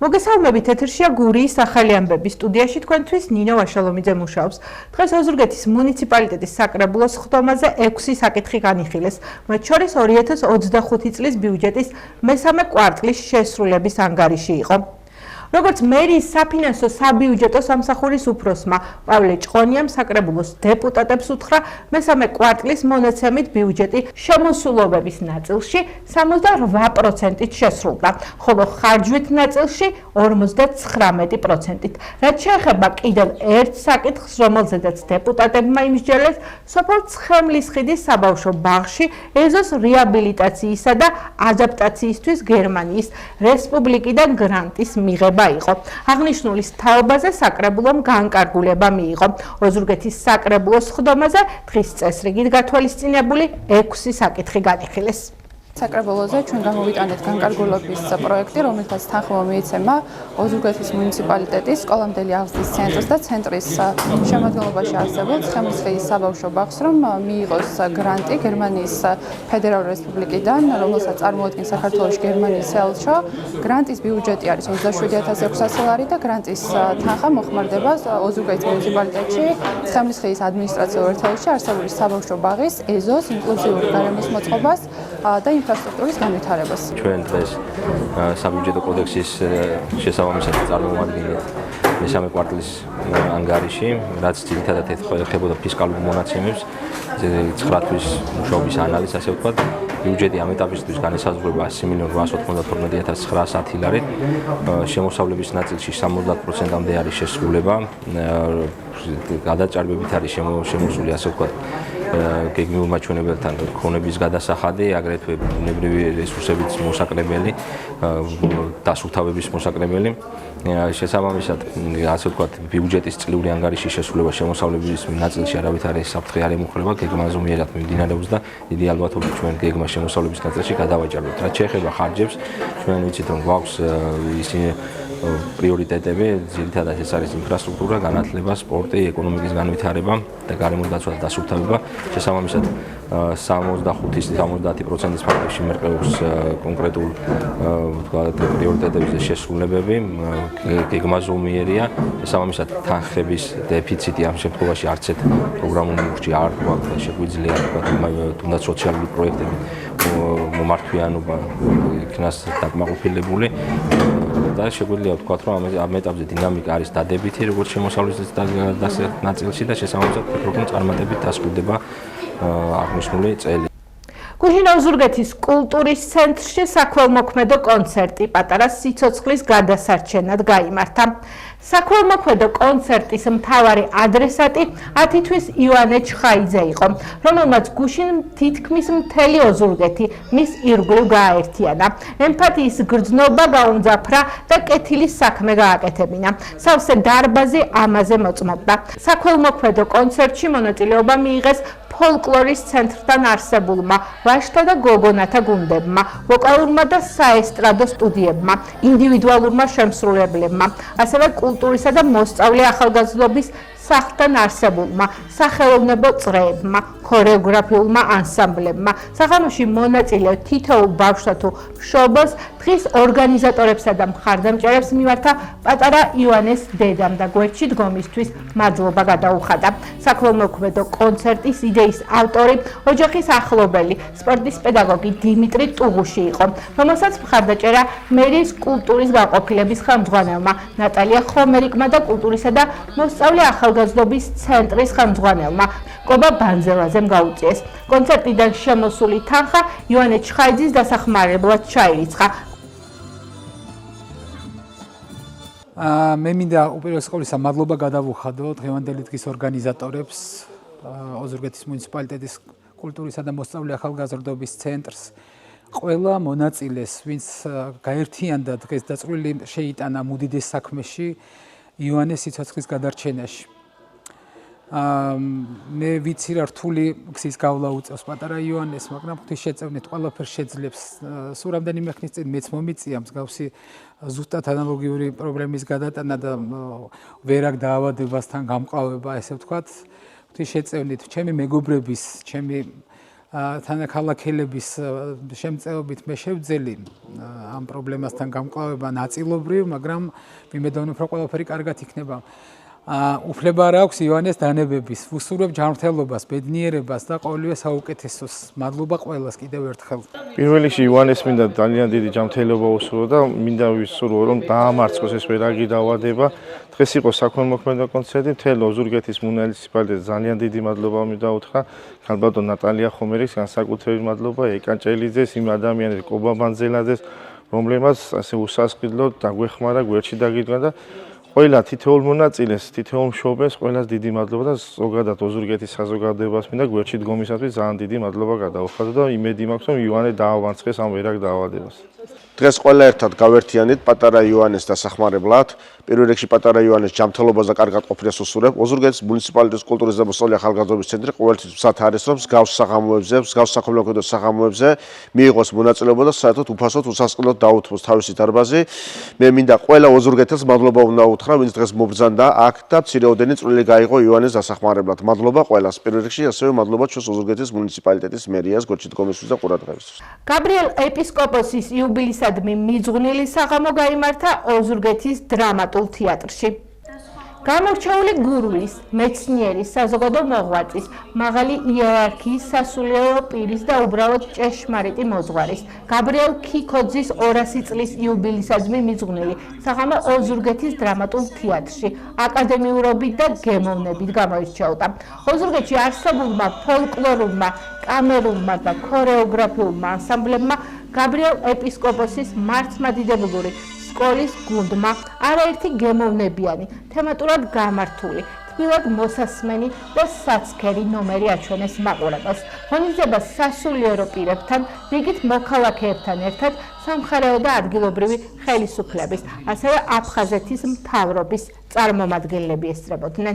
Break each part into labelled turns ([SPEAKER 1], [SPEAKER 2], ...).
[SPEAKER 1] მოგესალმებით, ეთერშია გურიის ახალი ამბები. სტუდიაში თქვენთვის ნინო ვაშალომიძე მუშაობს. დღეს ოზურგეთის მუნიციპალიტეტის საკრებულოს ხდომაზე 6 საკითხი განიხილეს. მათ შორის 2025 წლის ბიუჯეტის მესამე კვარტლის შესრულების ანგარიში იყო. როგორც მერიის საფინანსო საბიუჯეტო სამსახურის უფროსმა პავლე ჭყონიამ საკრებულოს დეპუტატებს უთხრა მესამე კვარტლის მონაცემით ბიუჯეტი შემოსულობების ნაწილში 78%-ით შესრულდა, ხოლო ხარჯვით ნაწილში 59%-ით. რაც შეეხება კიდევ ერთ საკითხს, რომელზედაც დეპუტატებმა იმსჯელეს, სოფელ ცხენლისხიდის საბავშვო ბაღში ეზოს რეაბილიტაციისა და ადაპტაციისთვის გერმანიის რესპუბლიკიდან გრანტის მიღება იყო. აღნიშნულის თაობაზე საკრებულომ განკარგულება მიიღო. ოზურგეთის საკრებულოს ხდომაზე დღის წესრიგით გათვალისწინებული 6 საკითხი განიხილეს.
[SPEAKER 2] საკრებულოზე ჩვენ გამოვიტანეთ განკარგულების პროექტი, რომელთაც თანხმობა მიეცემა ოზურგეთის მუნიციპალიტეტის სკოლამდელი აღზრდის ცენტრს და ცენტრის შემადგენლობაში არსებულ ცხენლისხიდის საბავშვო ბაღს, რომ მიიღოს გრანტი გერმანიის ფედერალური რესპუბლიკიდან, რომელსაც წარმოადგენს საქართველოს გერმანიის ელჩო. გრანტის ბიუჯეტი არის 27600 ლარი და გრანტის თანხა მოხმარდება ოზურგეთის მუნიციპალიტეტში ცხენლისხიდის ადმინისტრაციულ ერთეულში არსებული საბავშვო ბაღის ეზოს ინკლუზიური გარემოს მოწყობას და ინფრასტრუქტურის განვითარებას.
[SPEAKER 3] ჩვენ დღეს საბიუჯეტო კოდექსის შესაბამისად წარმოვადგენთ მესამე კვარტლის ანგარიში, რაც ძირითადად ეხებოდა ფისკალურ მონაცემებს, 9 თვის მუშაობის ანალიზს, ასე ვთქვათ. ბიუჯეტი ამ ეტაპისთვის განესაზღვრება 100.890.910 ლარით. შემოსავლების ნაწილში 70%-მდე არის შესრულება, გადაჭარბებით არის შემოსული, ასე ვთქვათ, გეგმიურ მაჩვენებელთან ქონების გადასახადი, აგრეთვე ბუნებრივი რესურსების მოსაკრებელი, დასუფთავების მოსაკრებელი. შესაბამისად, ასე ვთქვათ, ბიუჯეტის წლიური ანგარიშის შესრულება შემოსავლების ნაწილში არავით არის საფრთხე არ ემუქრება, გეგმა ზომიერად მიმდინარეობს და დიდი ალბათობით ჩვენ გეგმა შემოსავლების ნაწილში გადავაჭარბებთ. რაც შეეხება ხარჯებს, ჩვენ ვიცით, რომ გვაქვს ისინი პრიორიტეტები, ძირითადად ეს არის ინფრასტრუქტურა, განათლება, სპორტი, ეკონომიკის განვითარება და გარემოს დაცვა და დასუფთავება. შესაბამისად, 65-70%-ის ფაქტებში მერყეობს კონკრეტულ პრიორიტეტებზე შესრულებები, გეგმა ზომიერია. შესაბამისად, თანხების დეფიციტი ამ შემთხვევაში არც ერთ პროგრამულ ნიმუშში არ გვაქვს, შეგვიძლია თუნდაც სოციალური პროექტები მომართვიანობა იქნას დაკმაყოფილებული და შეგვიძლია ვთქვათ, რომ ამ ეტაპზე დინამიკა არის დადებითი, როგორც შემოსავლის ნაწილში და შესაბამისად პროგრამა წარმატებით დასრულდება აღნიშნული წელი.
[SPEAKER 1] გუშინ ოზურგეთის კულტურის ცენტრში საქველმოქმედო კონცერტი პატარა სიცოცხლის გადასარჩენად გაიმართა. საქველმოქმედო კონცერტის მთავარი ადრესატი 10 თვის ივანე ჩხაიძე იყო, რომელმაც გუშინ თითქმის მთელი ოზურგეთი მის ირგვლივ გააერთიანა. ემპათიის გრძნობა გაუმძაფრა და კეთილის საქმე გააკეთებინა. სავსე დარბაზი ამაზე მოწმობდა. საქველმოქმედო კონცერტში მონაწილეობა მიიღეს ფოლკლორის ცენტრთან არსებულმა ვაშთა და გოგონათა გუნდებმა, ვოკალურმა და საესტრადო სტუდიებმა, ინდივიდუალურმა შემსრულებლებმა, ასევე კულტურისა და მოსწავლე ახალგაზრდობის სახლთან არსებულმა სახელოვნებო წრეებმა, ქორეოგრაფიულმა ანსამბლებმა. სახანოში მონაწილე თითოეულ ბავშვთა თუ მშობელს დღის ორგანიზატორებსა და მხარდამჭერებს მიმართა პატარა ივანეს დედამ და გვერდში დგომისთვის მადლობა გადაუხადა. საქველმოქმედო კონცერტის იდეის ავტორი ოჯახის ახლობელი, სპორტის პედაგოგი დიმიტრი ტუღუში იყო, რომელსაც მხარდაჭერა მერიის კულტურის გაყოფილების ხელმძღვანელმა ნატალია ხომერიკმა და კულტურისა და მოსწავლე ახალგაზრდობის ცენტრის ხელმძღვანელმა კობა ბანძელაძემ გაუწიეს. კონცერტიდან შემოსული თანხა ივანე ჩხაიძის დასახმარებლად ჩაირიცხა.
[SPEAKER 4] მე მინდა უპირველეს ყოვლისა მადლობა გადავუხადო დღევანდელი დღის ორგანიზატორებს, ოზურგეთის მუნიციპალიტეტის კულტურისა და მოსწავლე ახალგაზრდობის ცენტრს, ყველა მონაწილეს, ვინც გაერთიანდა დღეს და წვლილი შეიტანა მუდიდეს საქმეში ივანეს სიცოცხლის გადარჩენაში. მე ვიცი რა რთული გზის გავლა უწევს პატარა ივანეს, მაგრამ ღვთისშეწევნით ყველაფერს შეძლებს. სულ რამდენიმე ხნის წინ მეც მომიწია მსგავსი ზუსტად ანალოგიური პრობლემის გადატანა და ვერაგ დაავადებასთან გამყავება, ესე ვთქვათ. ღვთისშეწევნით ჩემი მეგობრების, ჩემი თანაქალაქელების შემწეობით მე შევძელი ამ პრობლემასთან გამკლავება ნაწილობრივ, მაგრამ ვიმედოვნებ, რომ ყველაფერი კარგად იქნება. უფლება არ აქვს ივანეს დანებების, ვუსურვებ ჯანმრთელობას, ბედნიერებას და ყოველივე საუკეთესოს. მადლობა ყველას კიდევ ერთხელ.
[SPEAKER 5] პირველ რიგში ივანეს მინდა ძალიან დიდი ჯანმრთელობა უსურვო და მინდა ვისურვო, რომ დაამარცხოს ეს ვერაგი დაავადება. დღეს იყო საქველმოქმედო კონცერტი, მთელ ოზურგეთის მუნიციპალიტეტს ძალიან დიდი მადლობა მინდა უთხრა. ქალბატონ ნატალია ხომერის განსაკუთრებით მადლობა ეკანჭელიძეს, იმ ადამიანებს კობა ბანძელაძეს, რომლებმაც ასე უსასყიდლოდ დაგვეხმარა, გვერდში დაგიდგა და ყველა თითოეულ მონაწილეს, თითოეულ მშობელს ყველას დიდი მადლობა და ზოგადად ოზურგეთის საზოგადოებას მინდა გვერდში დგომისათვის ძალიან დიდი მადლობა გადავხადო და იმედი მაქვს, რომ ივანე დაავარცხეს ამ ვერაგ დაავადებას.
[SPEAKER 6] დღეს ყველა ერთად გავერთიანეთ პატარა ივანეს დასახმარებლად. პირველ რიგში პატარა ივანეს ჯანმრთელობას და კარგად ყოფნას უსურვებ. ოზურგეთის მუნიციპალიტეტის კულტურის და მოსწავლე ახალგაზრდობის ცენტრი ყოველთვის მზად არის, რომ მსგავს საღამოებზე, მსგავს საქველმოქმედო საღამოებზე მიიღოს მონაწილეობა და საერთოდ უფასოდ უსასყიდლოდ დაუთმოს თავისი დარბაზი. მე მინდა ყველა ოზურგეთელს მადლობა უნდა უთხრა, ვინც დღეს მობრძანდა აქ და მცირეოდენი წვლილი გაიღო ივანეს დასახმარებლად. მადლობა ყველას. პირველ რიგში ასევე მადლობა ჩვენს ოზურგეთის მუნიციპალიტეტის მერიას გვერდში დგომისთვის და ყურადღებისთვის.
[SPEAKER 1] გაბრიელ ეპისკოპოსის იუბილისადმი მიძღვნილი საღამო გაიმართა ოზურგეთის დრამატულ თეატრში. გამორჩეული გურულის, მეცნიერის, საზოგადო მოღვაწის, მაღალი იერარქიის სასულიერო პირის და უბრალოდ ჭეშმარიტი მოძღვარის, გაბრიელ ქიქოძის 200 წლის იუბილისადმი მიძღვნილი საღამო ოზურგეთის დრამატულ თეატრში აკადემიურობით და გემოვნებით გამოირჩეოდა. ოზურგეთში არსებულმა ფოლკლორულმა, კამერულმა და ქორეოგრაფიულმა ანსამბლებმა გაბრიელ ეპისკოპოსის მართლმადიდებლური სკოლის გუნდმა არაერთი გემოვნებიანი, თემატურად გამართული, თბილად მოსასმენი და საცქერი ნომერი აჩვენეს მაყურებელს. ღონისძიება სასულიერო პირებთან, რიგით მოქალაქეებთან ერთად სამხარეო და ადგილობრივი ხელისუფლების, ასევე აფხაზეთის მთავრობის წარმომადგენლები ესწრებოდნენ.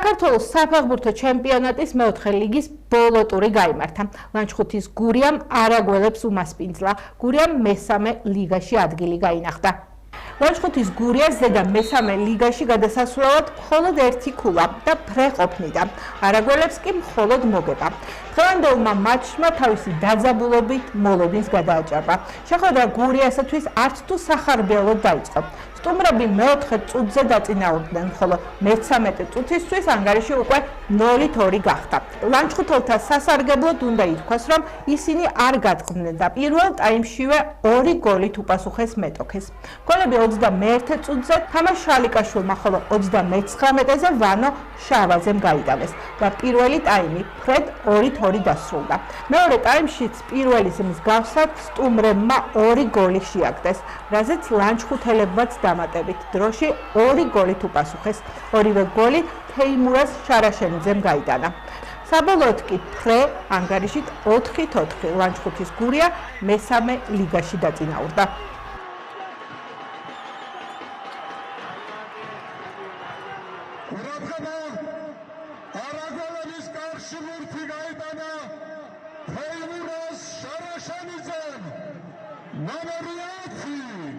[SPEAKER 1] საქართველოს საფეხბურთო ჩემპიონატის მეოთხე ლიგის ბოლო ტური გაიმართა. ლანჩხუთის გურიამ არაგველებს უმასპინძლა. გურიამ მესამე ლიგაში ადგილი გაინახდა. ლანჩხუთის გურიას ზედა მესამე ლიგაში გადასასვლელად მხოლოდ ერთი ქულა და ფრე ყოფნიდა. არაგველებს კი მხოლოდ მოგება. დღევანდელმა მატჩმა თავისი დაძაბულობით მოლოდინს გადააჭარბა. შეხვედრა გურიასათვის არც თუ სახარბიელოდ დაიწყო. სტუმრები მეოთხე წუთზე დაწინაურდნენ, ხოლო მე-13 წუთისთვის ანგარიში უკვე 0-2 გახდა. ლანჩხუთელთა სასარგებლოდ უნდა ითქვას, რომ ისინი არ გატყდნენ და პირველ ტაიმშივე 2 გოლით უპასუხეს მეტოქეს. გოლები 21 წუთზე თამაშ შალიკაშვილმა, ხოლო 39-ზე ვანო შავაძემ გაიტანეს და პირველი ტაიმი ფრედ 2-2 დასრულდა. მეორე ტაიმშიც პირველის მსგავსად სტუმრებმა 2 გოლი შეაგდეს, რაზეც ლანჩხუთელებმაც დამატებით დროში 2 გოლით უპასუხეს. ორივე გოლი თეიმურაზ შარაშენიძემ გაიტანა. საბოლოოდ კი ფრე ანგარიშით 4-4 ლანჩხუთის გურია მესამე ლიგაში დაწინაურდა.
[SPEAKER 7] არაგველების კარში მურთი გაიტანა თეიმურაზ შარაშენიძემ ნომერი 10.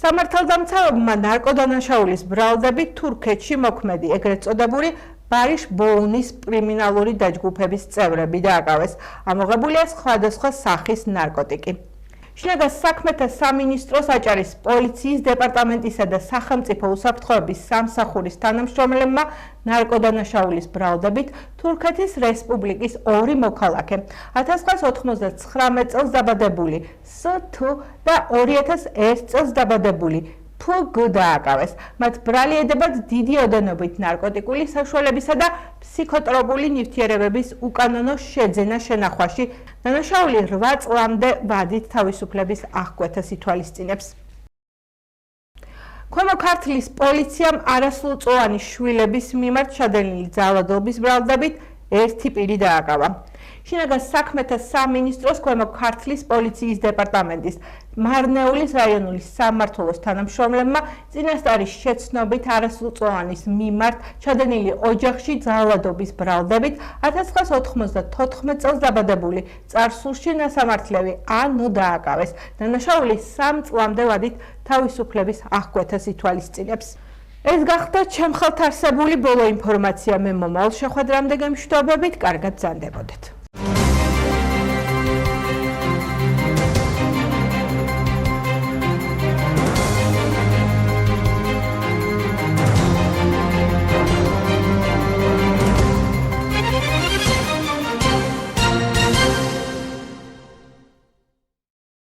[SPEAKER 1] სამართალდამცავებმა ნარკოდანაშაულის ბრალდებით თურქეთში მოქმედი ეგრეთ წოდებული ბარიშ ბოუნის კრიმინალური დაჯგუფების წევრები დააკავეს. ამოღებულია სხვადასხვა სახის ნარკოტიკი. შინაგან საქმეთა სამინისტროს აჭარის პოლიციის დეპარტამენტისა და სახელმწიფო უსაფრთხოების სამსახურის თანამშრომლებმა ნარკოდანაშაულის ბრალდებით თურქეთის რესპუბლიკის 2 მოქალაქე 1999 წელს დაბადებული ს-თუ და 2001 წელს დაბადებული თუ გ დააკავეს. მათ ბრალი ედებათ დიდი ოდენობით ნარკოტიკული საშუალებისა და ფსიქოტროპული ნივთიერებების უკანონო შეძენა შენახვაში. დანაშაული 8 წლამდე ვადით თავისუფლების აღკვეთას ითვალისწინებს. ქვემო ქართლის პოლიციამ არასრულწლოვანი შვილების მიმართ ჩადენილი ძალადობის ბრალდებით ერთი პირი დააკავა. შინაგან საქმეთა სამინისტროს ქვემო ქართლის პოლიციის დეპარტამენტის მარნეულის რაიონული სამმართველოს თანამშრომლებმა წინასწარი შეცნობით არასრულწლოვანის მიმართ ჩადენილი ოჯახში ძალადობის ბრალდებით 1994 წელს დაბადებული წარსულში ნასამართლევი ანო დააკავეს. დანაშაული 3 წლამდე ვადით თავისუფლების აღკვეთას ითვალისწინებს. ეს გახდა ჩემ ხელთ არსებული ბოლო ინფორმაცია. მე მომავალ შეხვედრამდე გემშვიდობებით, კარგად ბრძანდებოდეთ.